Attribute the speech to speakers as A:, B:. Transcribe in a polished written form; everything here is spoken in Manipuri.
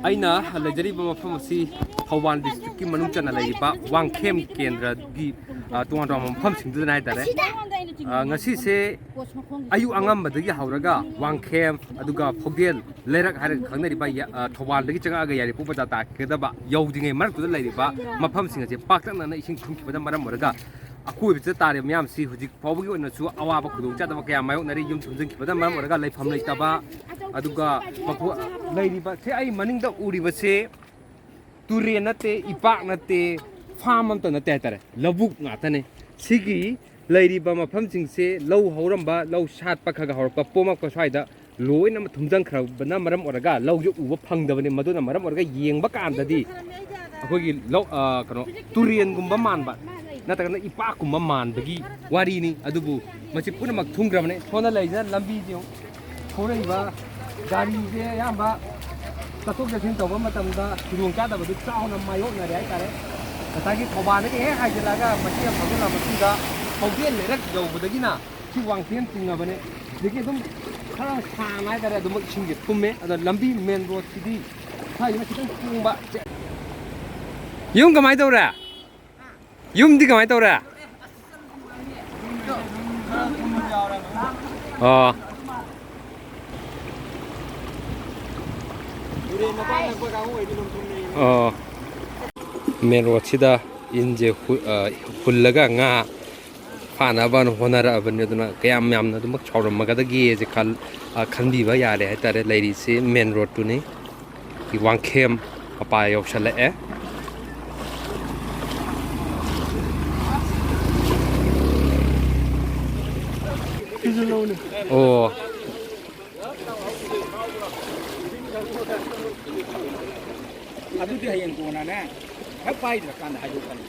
A: ꯑꯩꯅ ꯂꯩꯖꯔꯤꯕ ꯃꯐꯝ ꯑꯁꯤ ꯊꯧꯕꯥꯜ ꯗꯤꯁꯇ꯭ꯔꯤꯛꯀꯤ ꯃꯅꯨꯡ ꯆꯟꯅ ꯂꯩꯔꯤꯕ ꯋꯥꯡꯈꯦꯝ ꯀꯦꯟꯗ꯭ꯔꯒꯤ ꯇꯣꯉꯥꯟ ꯇꯣꯉꯥꯟꯕ ꯃꯐꯝꯁꯤꯡꯗꯨꯗꯅ ꯍꯥꯏꯇꯥꯔꯦ ꯉꯁꯤꯁꯦ ꯑꯌꯨꯛ ꯑꯉꯟꯕꯗꯒꯤ ꯍꯧꯔꯒ ꯋꯥꯡꯈꯦꯝ ꯑꯗꯨꯒ ꯐꯧꯗꯦꯜ ꯂꯩꯔꯛ ꯍꯥꯏꯔꯒ ꯈꯪꯅꯔꯤꯕ ꯊꯧꯕꯥꯜꯗꯒꯤ ꯆꯪꯉꯛꯑꯒ ꯌꯥꯏꯔꯤꯄꯣꯛ ꯕꯖꯥꯔ ꯇꯥꯛꯀꯗꯕ ꯌꯧꯗ꯭ꯔꯤꯉꯩ ꯃꯔꯛꯇꯨꯗ ꯂꯩꯔꯤꯕ ꯃꯐꯝꯁꯤꯡ ꯑꯁꯤ ꯄꯥꯛꯇꯛꯅꯅ ꯏꯁꯤꯡ ꯊꯨꯝꯈꯤꯕꯅ ꯃꯔꯝ ꯑꯣꯏꯔꯒ ꯑꯀꯣꯏꯕꯁꯤꯗ ꯇꯥꯔꯤꯕ ꯃꯌꯥꯝꯁꯤ ꯍꯧꯖꯤꯛ ꯐꯥꯎꯕꯒꯤ ꯑꯣꯏꯅꯁꯨ ꯑꯋꯥꯕ ꯈꯨꯗꯣꯡꯆꯥꯗꯕ ꯀꯌꯥ ꯃꯥꯌꯣꯛꯅꯔꯤ ꯌꯨꯝ ꯊꯨꯝꯖꯤꯟꯈꯤꯕꯅ ꯃꯔꯝ ꯑꯣꯏꯔꯒ ꯂꯩꯐꯝ ꯂꯩꯇꯕ ꯑꯗꯨꯒ ꯂꯩꯔꯤꯕꯁꯦ ꯑꯩ ꯃꯅꯤꯡꯗ ꯎꯔꯤꯕꯁꯦ ꯇꯨꯔꯦꯟ ꯅꯠꯇꯦ ꯏꯄꯥꯛ ꯅꯠꯇꯦ ꯐꯥꯝ ꯑꯝꯇ ꯅꯠꯇꯦ ꯍꯥꯏꯇꯥꯔꯦ ꯂꯧꯕꯨꯛ ꯉꯥꯛꯇꯅꯦ ꯁꯤꯒꯤ ꯂꯩꯔꯤꯕ ꯃꯐꯝꯁꯤꯡꯁꯦ ꯂꯧ ꯍꯧꯔꯝꯕ ꯂꯧ ꯁꯥꯠꯄ ꯈꯔ ꯍꯧꯔꯛꯄ ꯄꯣꯝꯃꯛꯄ ꯁ꯭ꯋꯥꯏꯗ ꯂꯣꯏꯅꯃꯛ ꯊꯨꯝꯖꯤꯟꯈ꯭ꯔꯕꯅ ꯃꯔꯝ ꯑꯣꯏꯔꯒ ꯂꯧꯁꯦ ꯎꯕ ꯐꯪꯗꯕꯅꯤ ꯃꯗꯨꯅ ꯃꯔꯝ ꯑꯣꯏꯔꯒ ꯌꯦꯡꯕ ꯀꯥꯟꯗꯗꯤ ꯑꯩꯈꯣꯏꯒꯤ ꯀꯩꯅꯣ ꯇꯨꯔꯦꯟꯒꯨꯝꯕ ꯃꯥꯟꯕ ꯅꯠꯇ꯭ꯔꯒꯅ ꯏꯄꯥꯛꯀꯨꯝꯕ ꯃꯥꯟꯕꯒꯤ ꯋꯥꯔꯤꯅꯤ ꯑꯗꯨꯕꯨ ꯃꯁꯤ ꯄꯨꯝꯅꯃꯛ ꯊꯨꯝꯈ꯭ꯔꯕꯅꯤ ꯁꯣꯝꯗ ꯂꯩꯔꯤꯁꯤꯅ ꯂꯝꯕꯤꯁꯦ ꯊꯧꯔꯛꯏꯕ ꯒꯥꯔꯤꯁꯦ ꯑꯌꯥꯝꯕ ꯆꯠꯊꯣꯛ ꯆꯠꯁꯤꯟ ꯇꯧꯕ ꯃꯇꯝꯗ ꯈꯨꯗꯣꯡꯆꯥꯗꯕꯗꯨ ꯆꯥꯎꯅ ꯃꯥꯌꯣꯛꯅꯔꯦ ꯍꯥꯏꯇꯥꯔꯦ ꯉꯁꯥꯏꯒꯤ ꯊꯧꯕꯥꯜꯗꯒꯤ ꯍꯦꯛ ꯍꯥꯏꯖꯤꯜꯂꯛꯑꯒ ꯃꯁꯤ ꯐꯥꯎꯖꯤꯜꯂ ꯃꯇꯨꯡꯗ ꯐꯧꯗꯦꯜ ꯂꯩꯔꯛ ꯌꯧꯕꯗꯒꯤꯅ ꯁꯤ ꯋꯥꯡꯈꯦꯝ ꯆꯤꯡꯉꯕꯅꯦ ꯑꯗꯒꯤ ꯑꯗꯨꯝ ꯈꯔ ꯁꯥꯡꯅ ꯍꯥꯏꯇꯥꯔꯦ ꯑꯗꯨꯃꯛ ꯏꯁꯤꯡꯁꯦ ꯊꯨꯝꯃꯦ ꯑꯗꯣ ꯂꯝꯕꯤ ꯃꯦꯟ ꯔꯣꯗꯁꯤꯗꯤ ꯁ꯭ꯋꯥꯏꯁꯤꯅ ꯈꯤꯇꯪ ꯀꯨꯡꯕ ꯌꯨꯝ ꯀꯃꯥꯏꯅ ꯇꯧꯔꯦ ꯌꯨꯝꯗꯤ ꯀꯃꯥꯏꯅ ꯇꯧꯔꯦ ꯑꯣ ꯑꯣ ꯃꯦꯟ ꯔꯣꯗꯁꯤꯗ ꯏꯟꯁꯦ ꯍꯨꯜꯂꯒ ꯉꯥ ꯐꯥꯅꯕꯅ ꯍꯣꯠꯅꯔꯛꯑꯕꯅꯤ ꯑꯗꯨꯅ ꯀꯌꯥꯝ ꯌꯥꯝꯅ ꯑꯗꯨꯃꯛ ꯆꯥꯎꯔꯝꯃꯒꯗꯒꯦꯁꯦ ꯈꯟꯕꯤꯕ ꯌꯥꯔꯦ ꯍꯥꯏꯇꯥꯔꯦ ꯂꯩꯔꯤꯁꯤ ꯃꯦꯟ ꯔꯣꯗꯇꯨꯅꯤ ꯋꯥꯡꯈꯦꯝ ꯃꯄꯥ ꯌꯧꯁꯜꯂꯛꯑꯦ ꯑꯣ
B: ꯑꯗꯨꯗꯤ ꯍꯌꯦꯡ ꯀꯣꯟꯅꯅꯦ ꯍꯦꯛ ꯄꯥꯏꯗ꯭ꯔꯀꯥꯟꯗ ꯍꯥꯏꯗꯣꯛꯀꯅꯤ